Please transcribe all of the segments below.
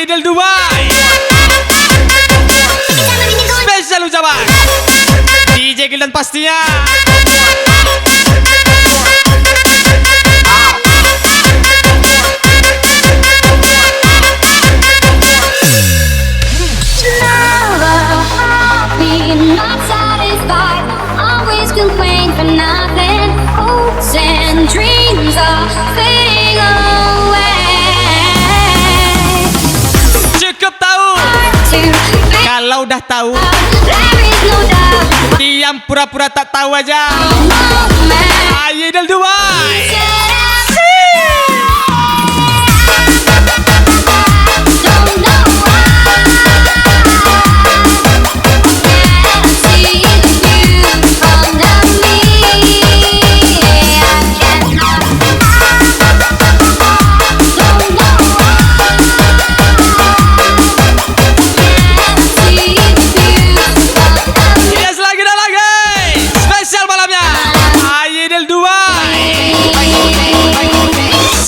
Idol Dubai. Spesial ucapan DJ Gildan pastinya. Not satisfied, always complain for nothing. Hopes and dreams are fading away. Cukup tahu. Kalau udah tahu, There is no doubt. diam pura-pura tak tahu aja. Idol Dubai.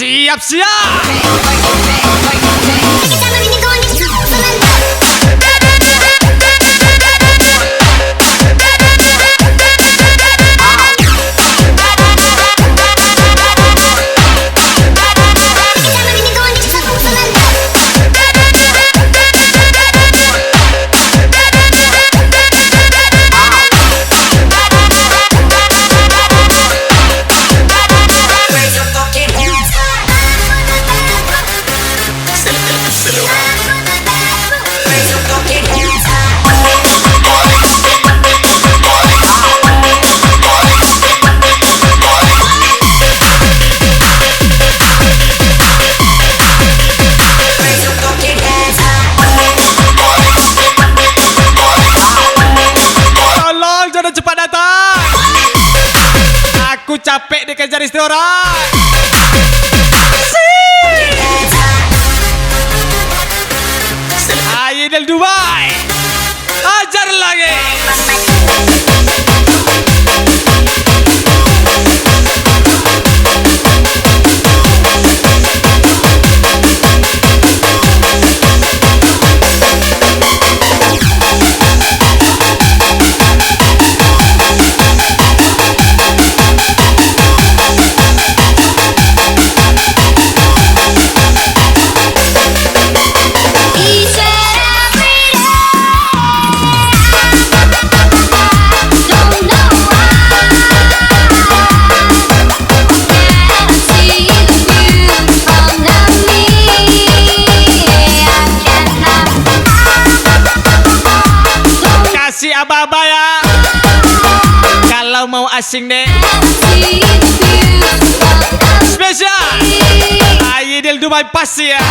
Siap-siap. Aku capek dikejar istri orang. Idol Dubai, ajar lagi. Aba-aba ya, kalau mau asing deh. Spesial Idol Dubai pasti ya.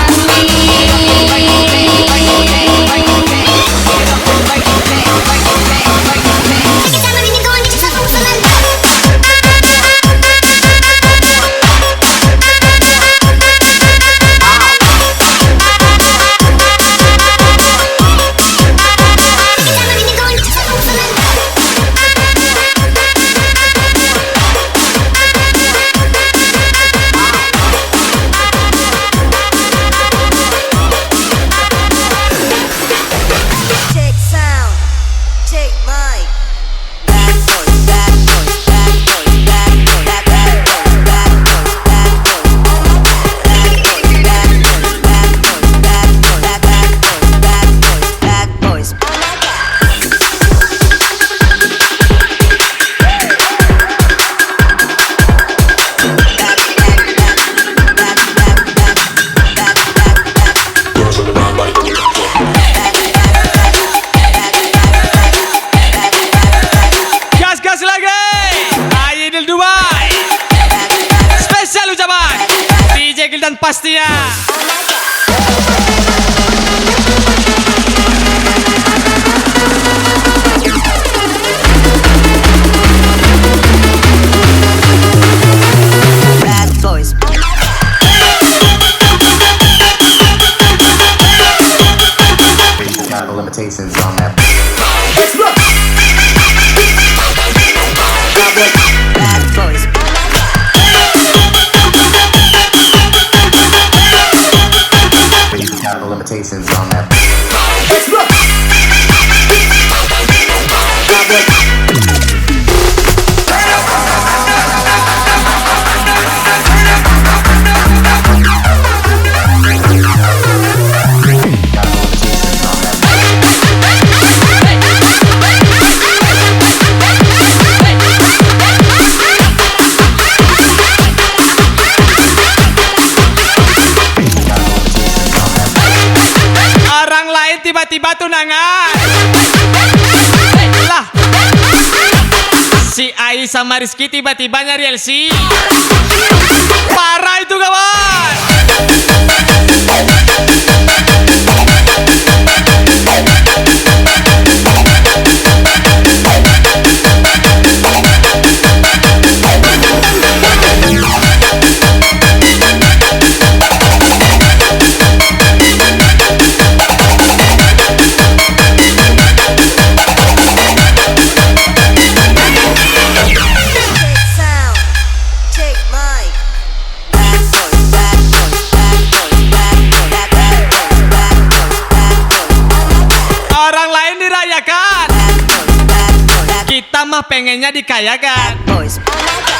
Dan pastinya Bad boys. Got limitations on that. Bad boys. Got limitations on that. Orang lain tiba-tiba tunangan. Lah, si Ai sama Rizky tiba-tiba nyari LC. Parah itu kawan. Sound, check mic. Bad boys, bad boys, bad boys, bad boys, bad boys, bad boys, bad boys. Orang lain dirayakan, Bad boys, bad boys, bad kita mah pengennya dikayakan. boys. Oh my god.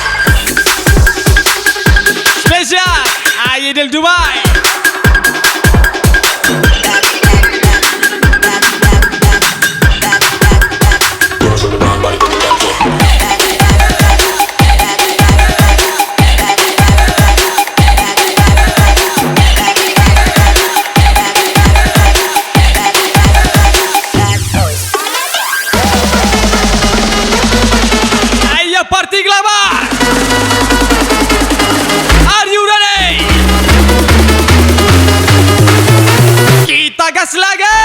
Spesial Ai del Dubai. Ayo party glamour. Are you ready? Kita gas lagi.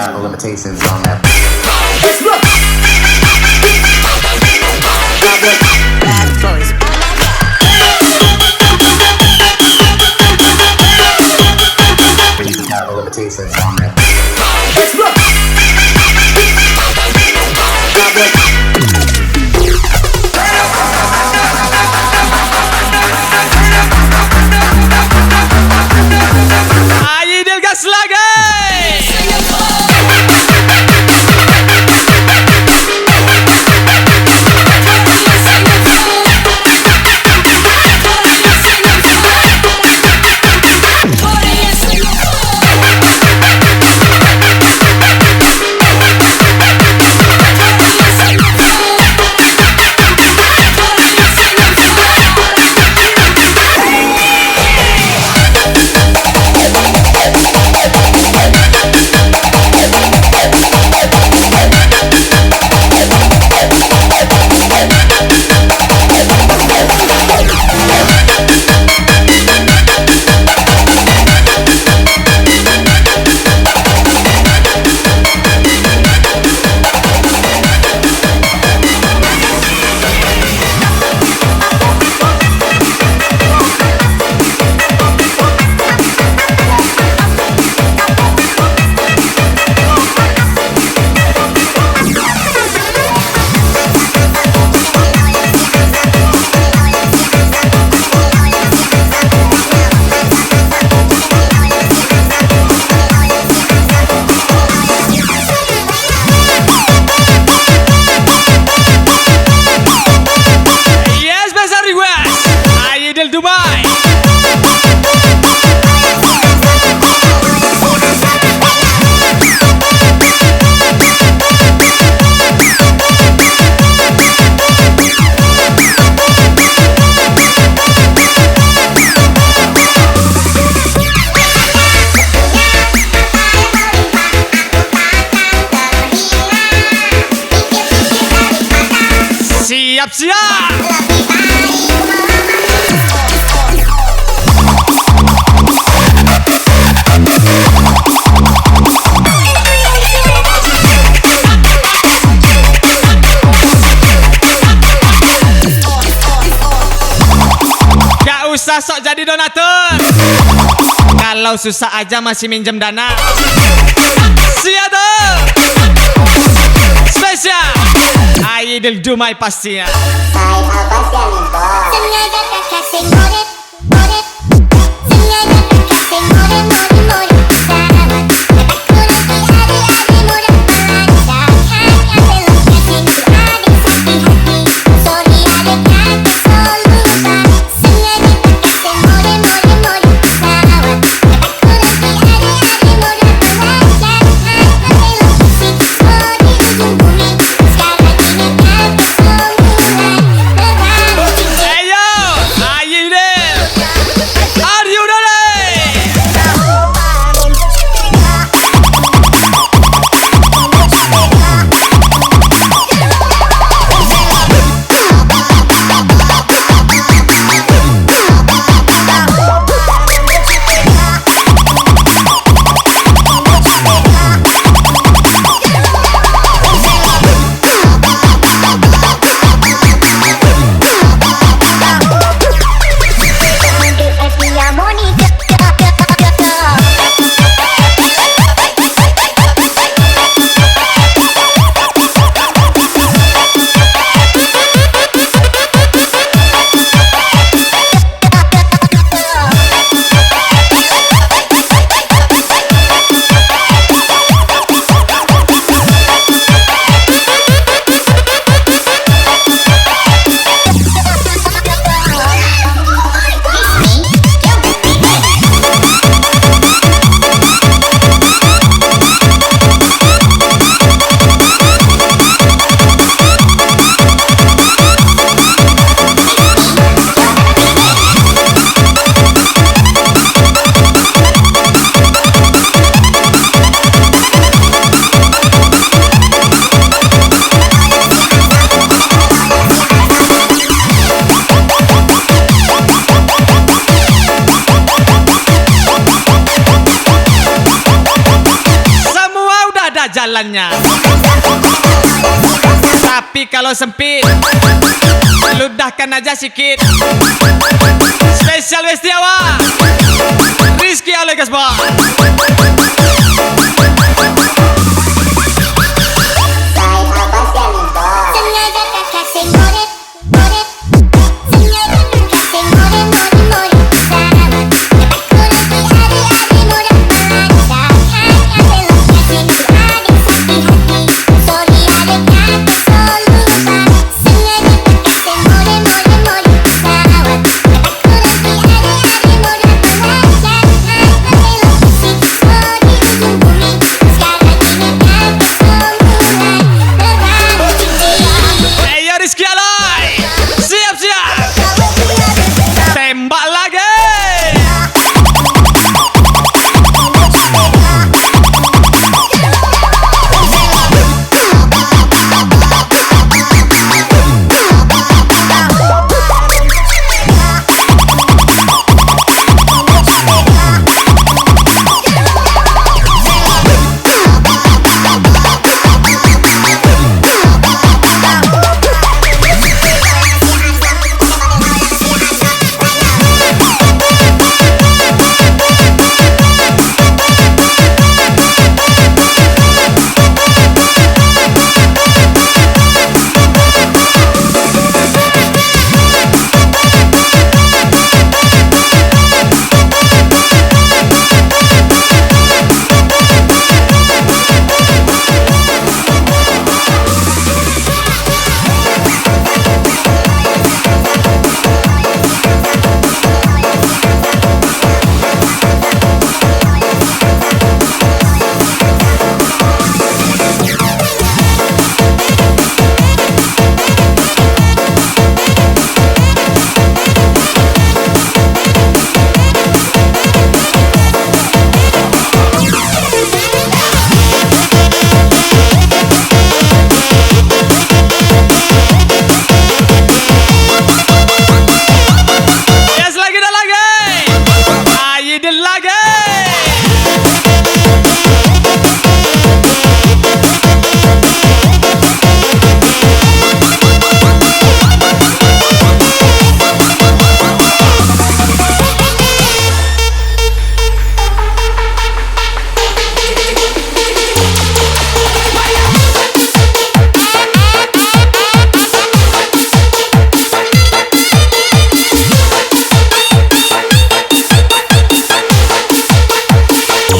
Got no limitations on that. Bad boys. Got no limitations on that. Ai del gas lagi. Yes, besar request. Ai del Dubai. Siap-siap. Gak usah sok jadi donatur. Kalau susah aja masih minjem dana. Siap tuh. Spesial Ai del Dubai pastinya. Saya Albastian itu. Sengaja kasih jalannya. Tapi kalau sempit, ludahkan aja sikit. Spesial Bestiawa Rizky oleh Gasbon. Sengaja tak kasih murid, murid. Sengaja tak kasih murid, murid, murid. Sahabat, aku nanti adik-adik muda melanda. Hanya belum yakin ku adik sakit hati. Sorry adik aku selalu lupa. Sengaja tak kasih murid, murid, murid. Sahabat, aku nanti adik-adik muda melanda. Hanya belum fisik, oh di ujung bumi. Sekarang ini aku semulai terbangun cindera. Ayo Rizky Aloy, siap-siap, tembak lagi. Yes, lagi dah lagi. Aidil lagi.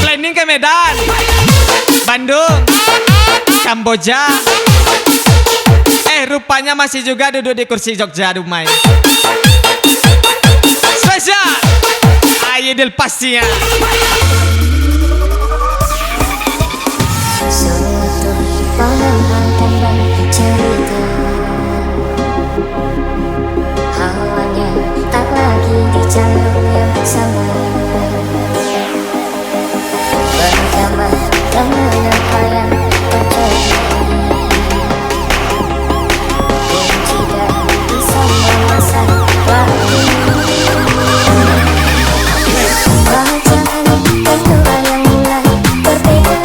Planning ke Medan, Bandung, Kamboja. Rupanya masih juga duduk di kursi Jogja Dumai. Spesial Aidil pastinya. Suatu pengamatan cerita, hawanya tak lagi di jalur yang sama. Bersama dengan apa yang terjadi, kunci dari semua masa waktu. Wajah kedua yang mulai berbeda.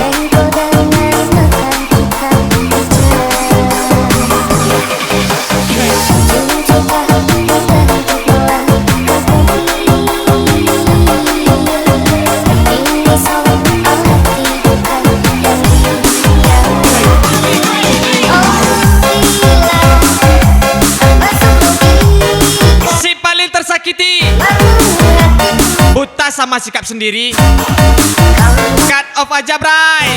Engkau dengan tekan kita bicara. Cinta untuk melangkah ini soal hati bukan yang dunia. Oh bila Si paling tersakiti, buta sama sikap sendiri. Cut off aja, Bray.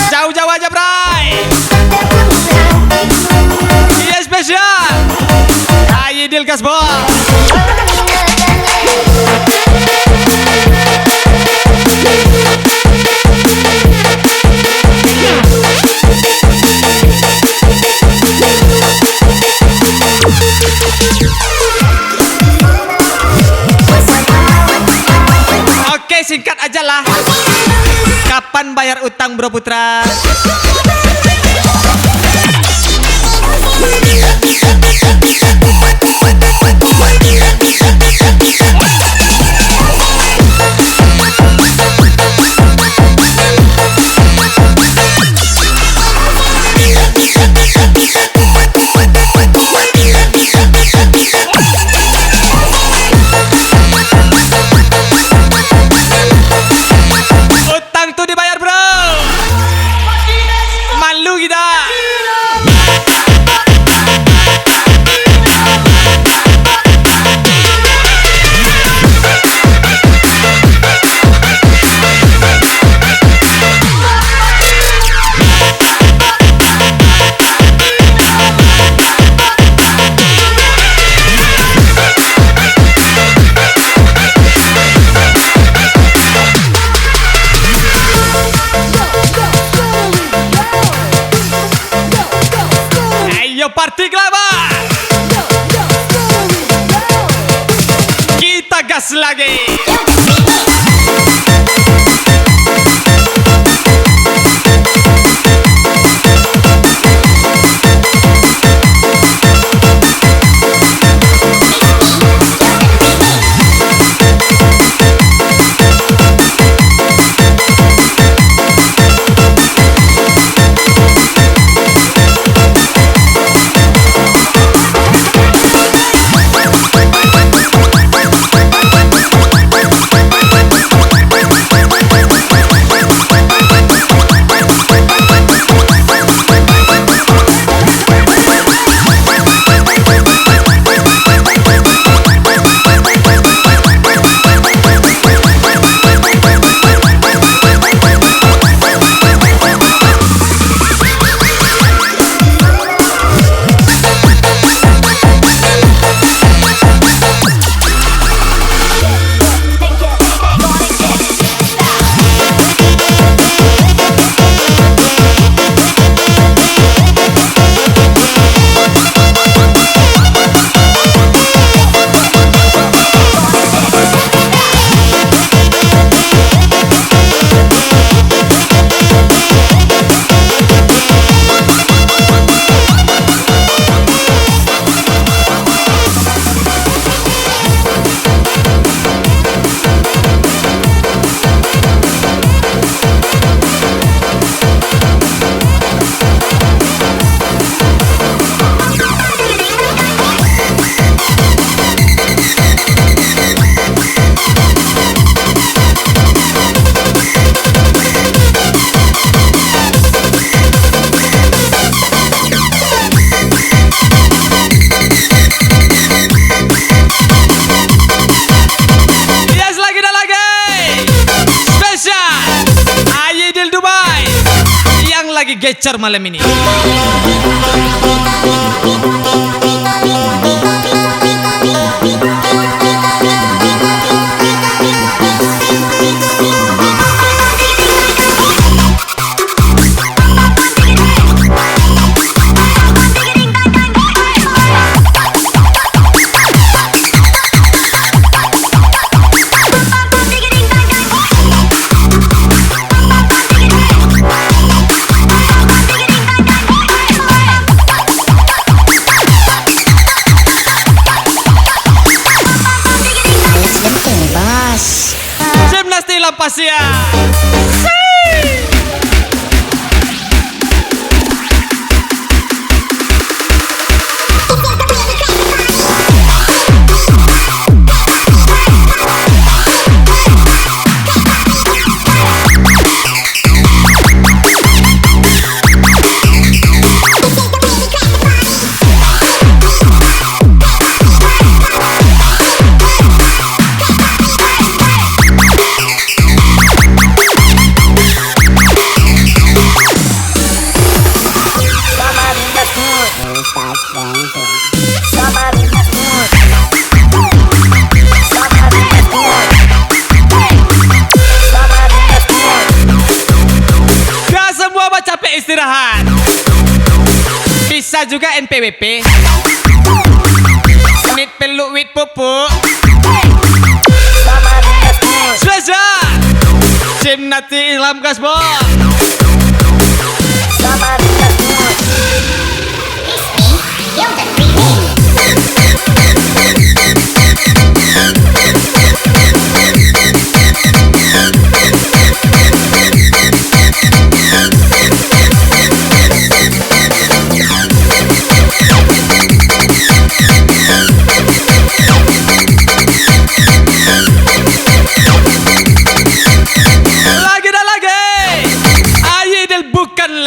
Jauh-jauh aja, Bray. Iya spesial Aidil Gasbon. Oke, singkat aja lah. Kapan bayar utang Bro Putra? Utang tuh dibayar bro. Malu kita. Ayo party kelapa. Kita gas lagi. Lagi gecer malam ini. Gimnastik Lampasia. Istirahat. Bisa juga NPWP. Senit peluk wit pupuk. Spesial Gimnastik Islam Gasbon. You're the remix.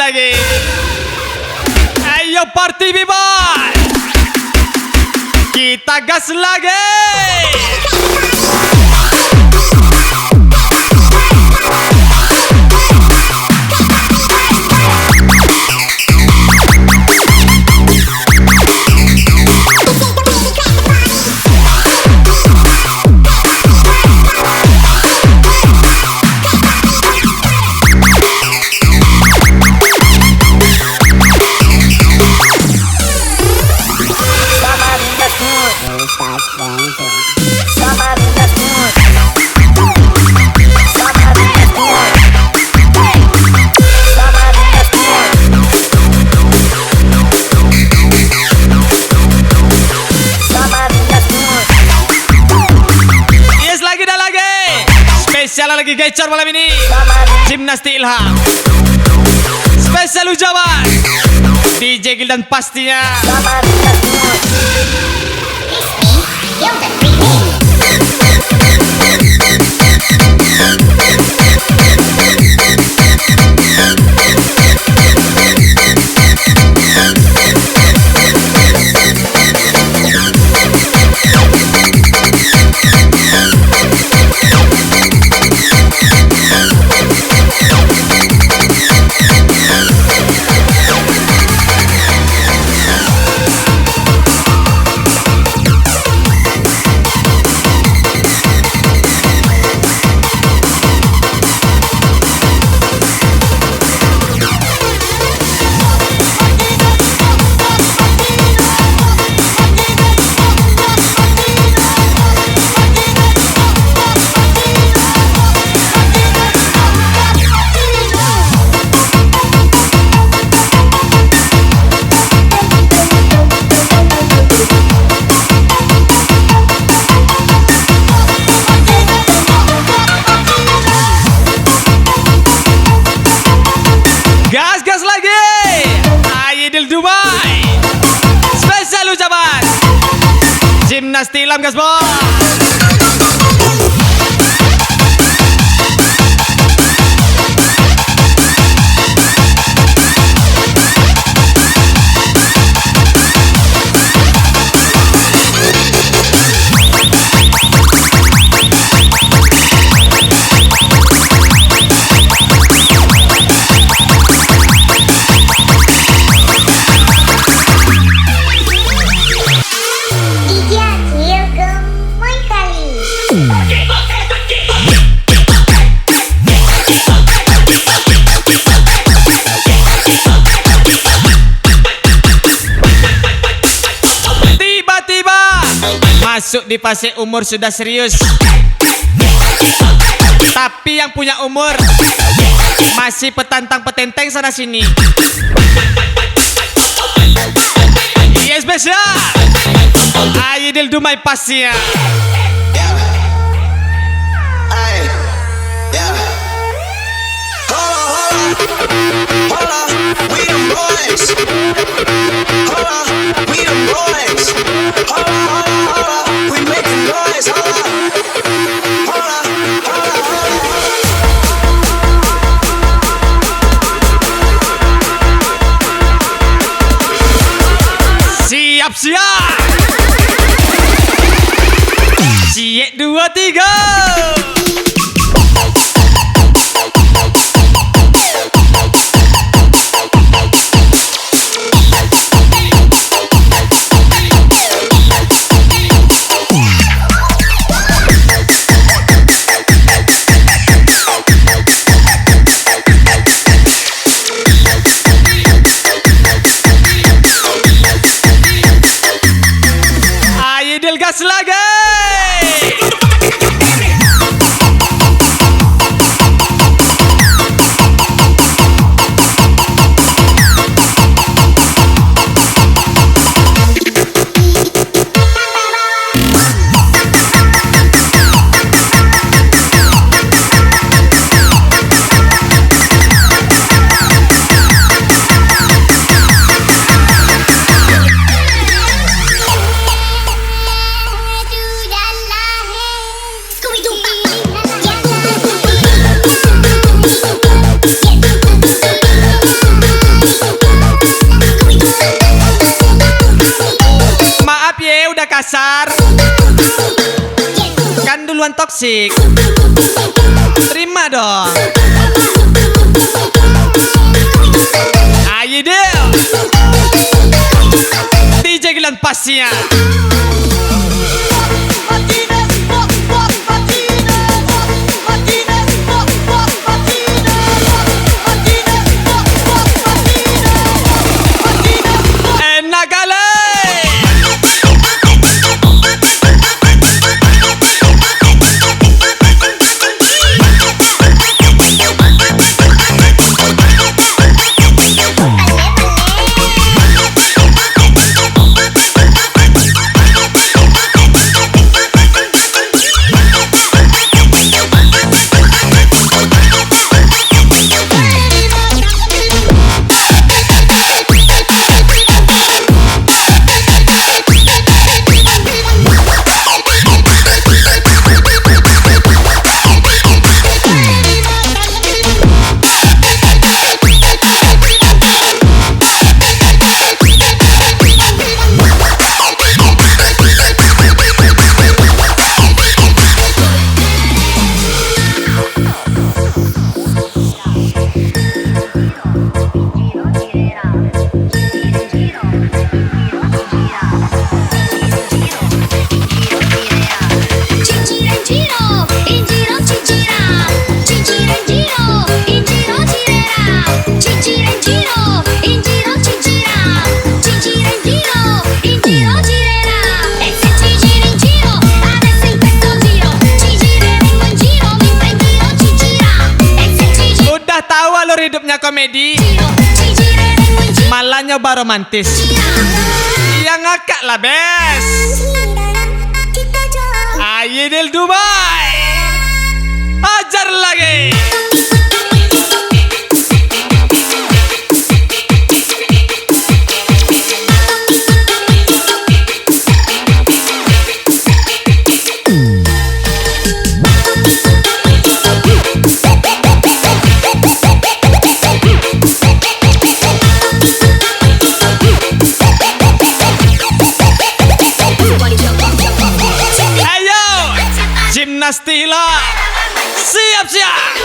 lagi. Ayo party people, kita gas lagi. Spesial lagi gecor malam ini, Gimnastik Ilham, spesial ucapan DJ Gildan pastinya. Gas lagi, Aidil Dubai, spesial ucapan Gimnastik Ilham gas bos. Masuk di fase umur sudah serius, tapi yang punya umur masih petantang petenteng sana sini. Iya spesial Aidil Dumai pastinya. Siap. Siap 2, 3. Aidil gas lagi. toksik. Terima dong. Ayo deh. DJ Gilang Pasnya. Enak kali. Hidupnya komedi, malah nyoba romantis. Yang ngakak lah bes. Ayo del Dubai, ajar lagi. Gimnastila, siap-siap.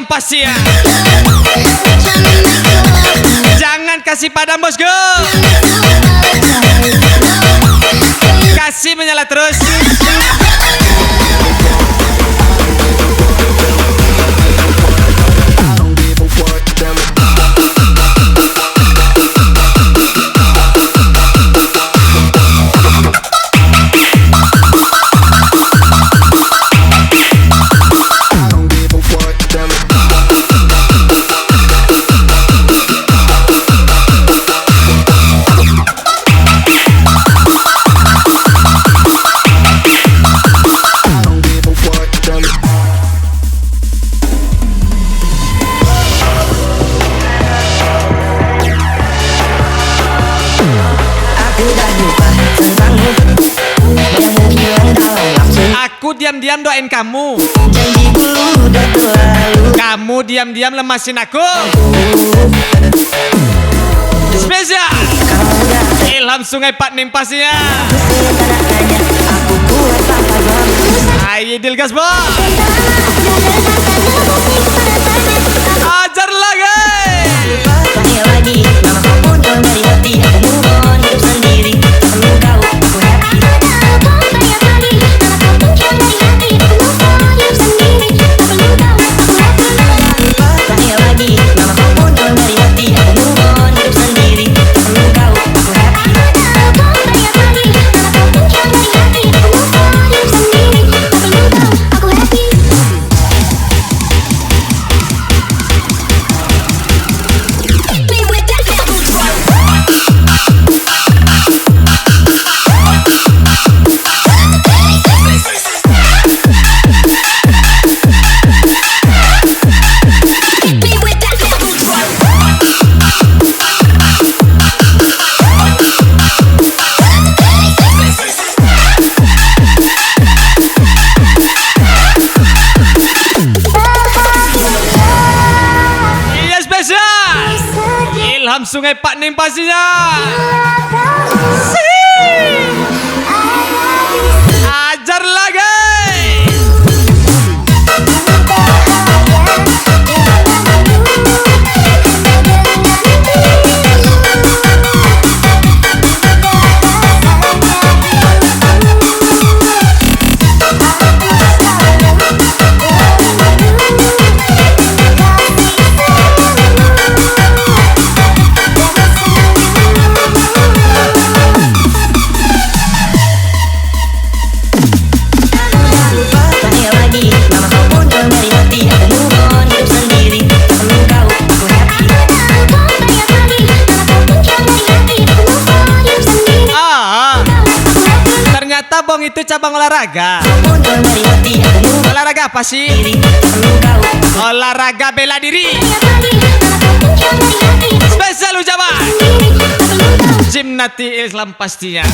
Pasnya. Jangan kasih padam bosku, kasih menyala terus. diam-diam doain kamu. Janjiku udah terlalu. Kamu diam-diam lemasin aku. Spesial Ilham Sungai Pak Nimpasnya. Aku kuat tanpa gabung. Ayo Dil Gasbon. Ajar lagi. Tanya lagi, nama kau muncul dari hati. Aku move on, hidup sendiri. Tak perlu kau, aku happy. Tanya lagi, nama kau muncul dari hati. Aku move on, hidup sendiri. Tak perlu kau, aku happy. Ilham Sungai Pak Nimpasnya. Ajar lagi. Bong itu cabang olahraga. Olahraga apa sih? Olahraga bela diri. Spesial ucapan Jimnati Islam pastinya.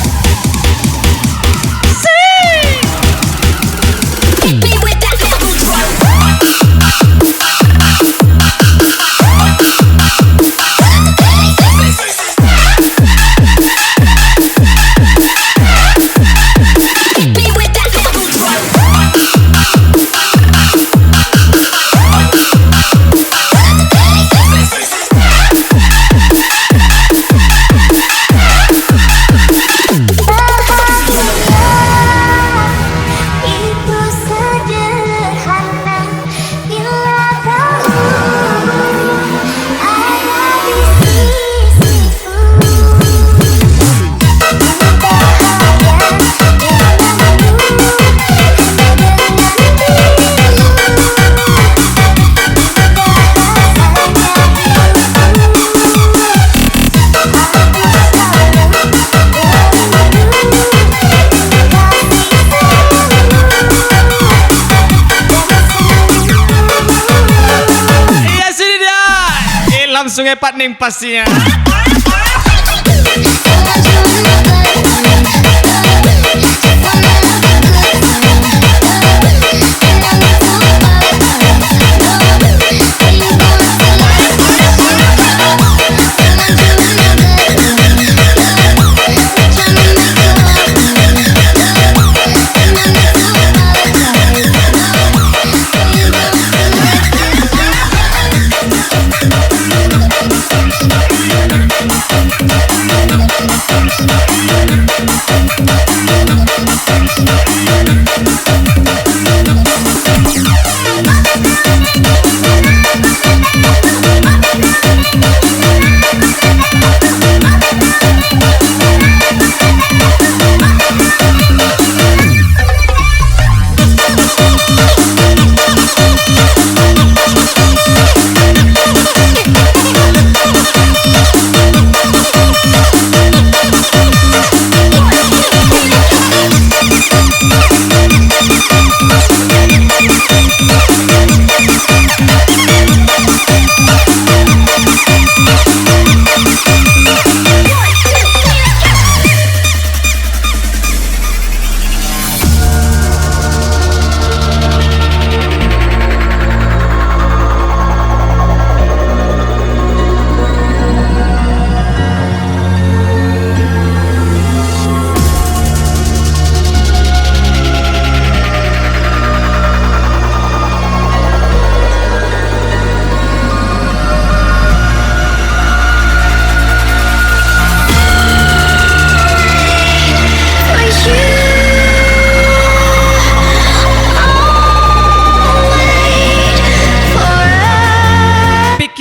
Sungai Pak Nimpasnya.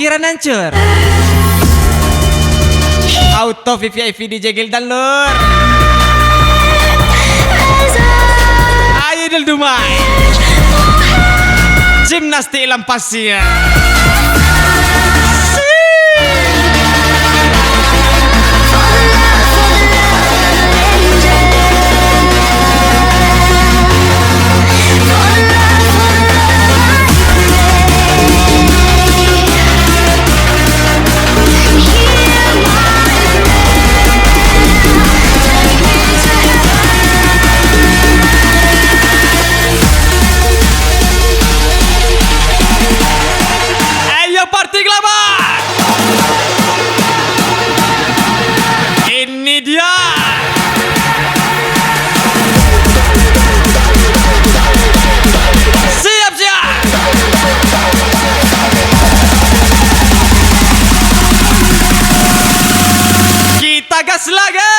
pikiran hancur. Auto VVIP DJ Gildan lur. Ayo Del Dumai. Gimnastik Lampasia. Party Glamour. Ini dia. Siap-siap. Kita gas lagi.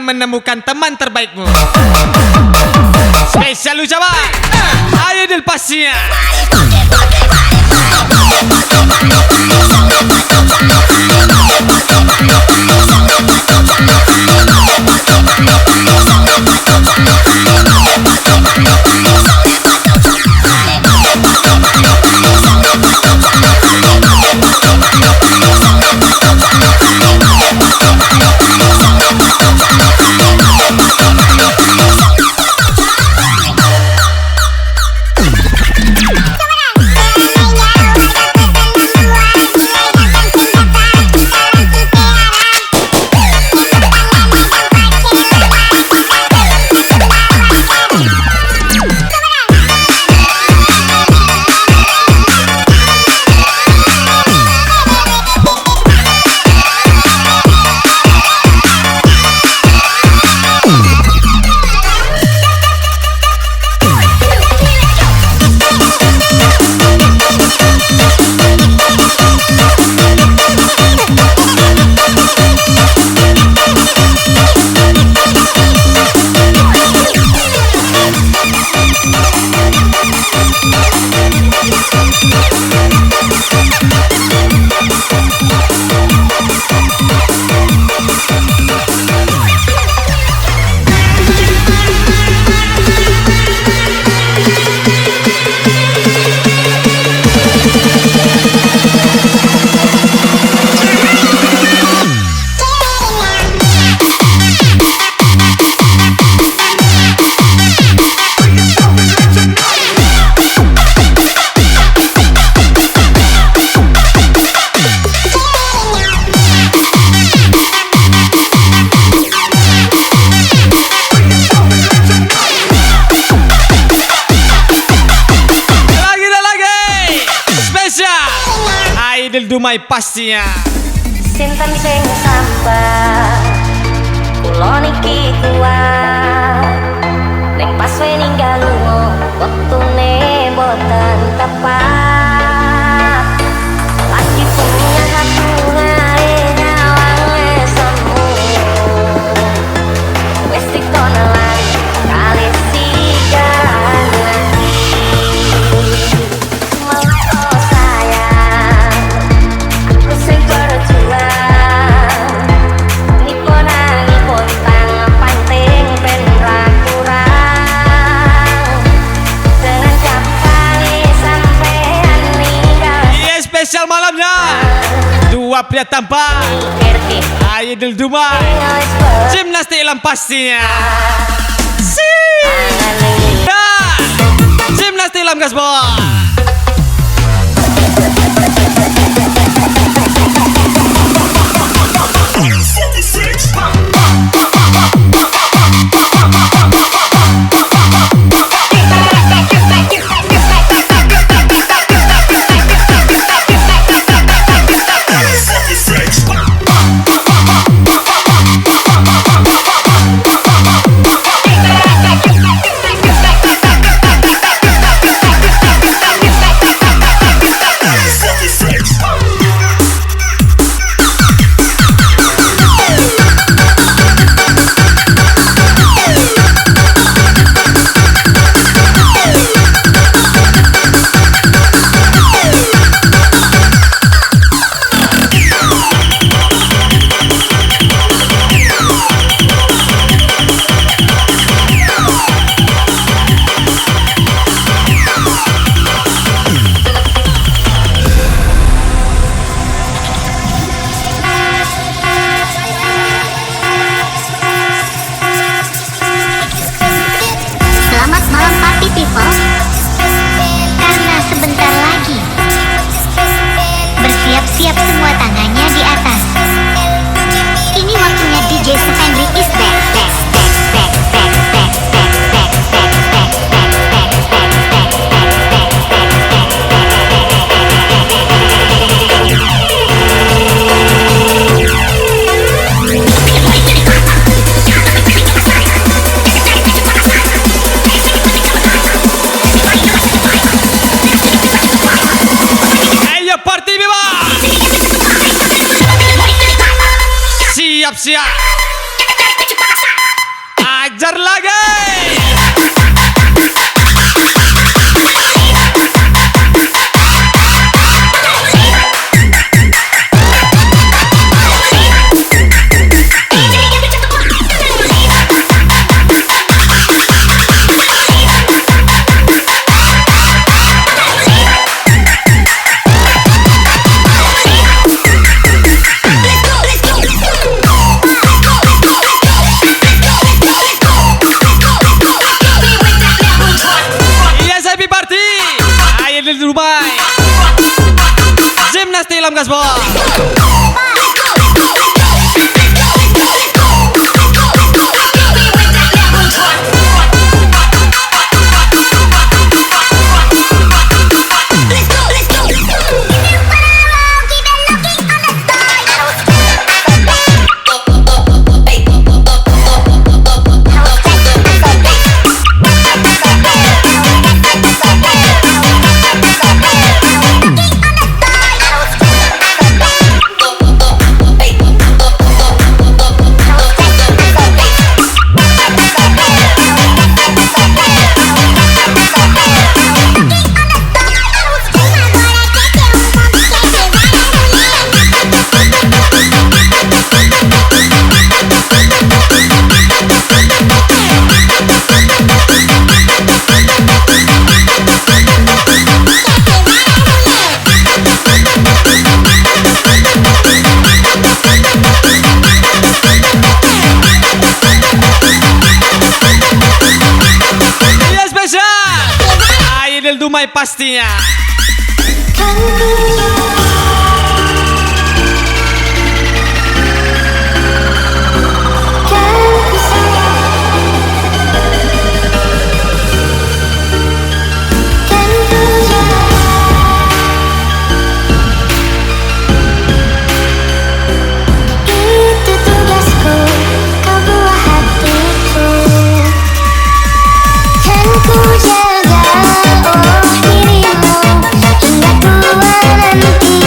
Menemukan teman terbaikmu. Spesial ucapan Ayo Del Pasia. Del Dumai pastinya. Sinten sing sampah kula niki kuat ning pas we ninggal lunga wektune boten tepat lagi punya hatungane nyawang semu wis dikonelan Dua pria tampan Aidil Dumai Gimnastik Ilam pastinya Dan Gimnastik Ilam Gasbon. Selamat malam party people. Karena sebentar lagi bersiap-siap semua tangannya di atas. Ini waktunya DJ Spendly is back. Siap-siap Ajar lagi. Aidil Dumai Gimnastik Ilam Gasbon. Aidil Dumai pastinya. Jaga oh dirimu hingga tua nanti.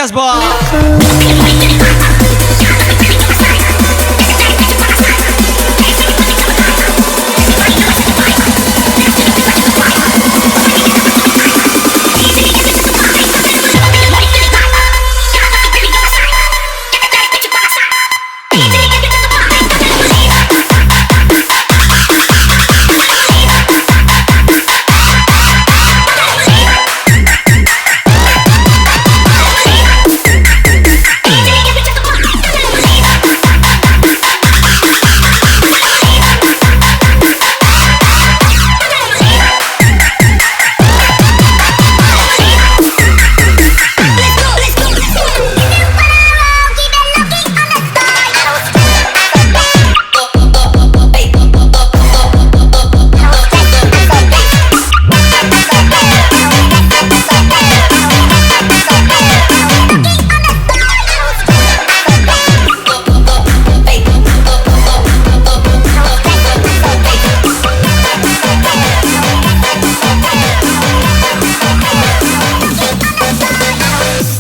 gasbol.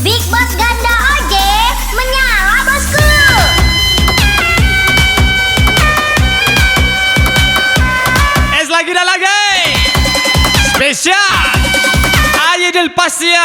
Big Boss Ganda Oje menyala bosku. Es lagi dah lagi. Spesial Aidil Pasya.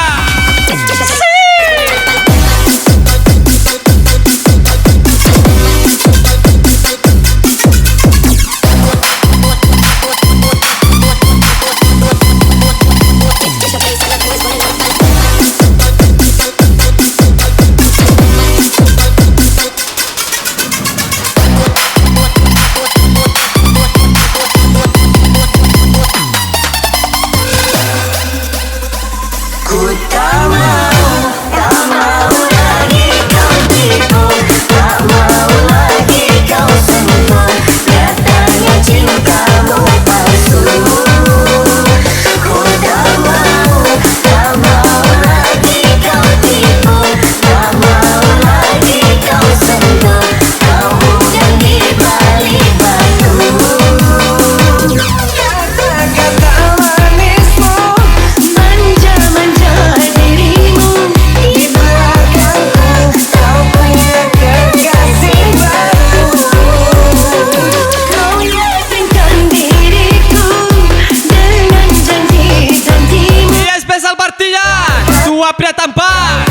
Pria tampan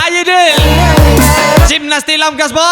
Aidil Gimnas Tilam Gasbol.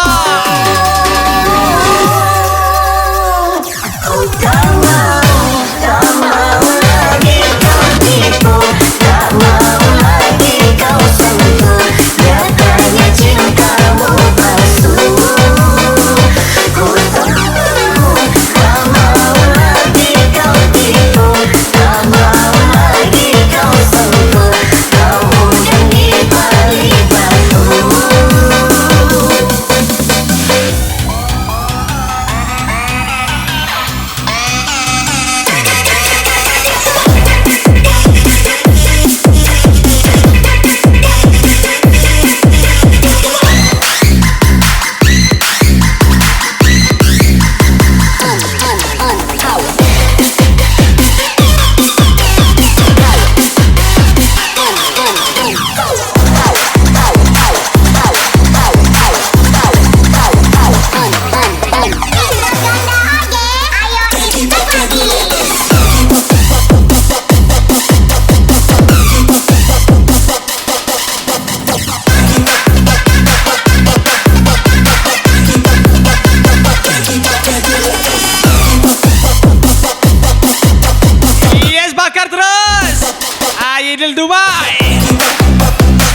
Aidil Dubai.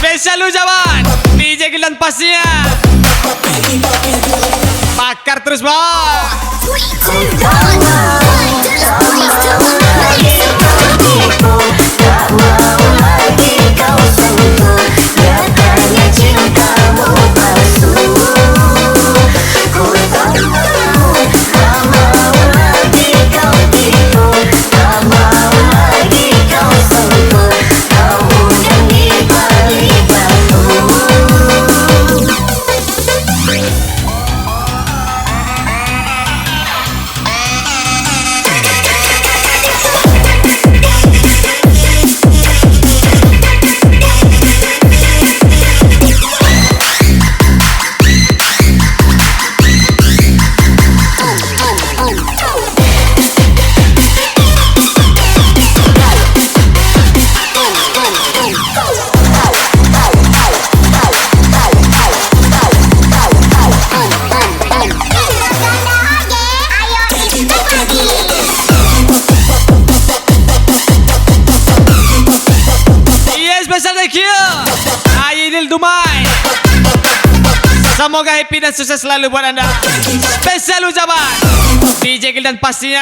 Spesial lu jawan DJ Gilan Pasya. Bakar terus bang. 3, 2, 1, please do Tak mau lagi kau sentuh, nyatanya cintamu palsu. Ku tak mau lagi kau tipu, tak mau lagi kau sentuh, kau udang di balik batu. Dumai. Semoga happy dan sukses selalu buat anda. Spesial ucapan DJ Gildan pastinya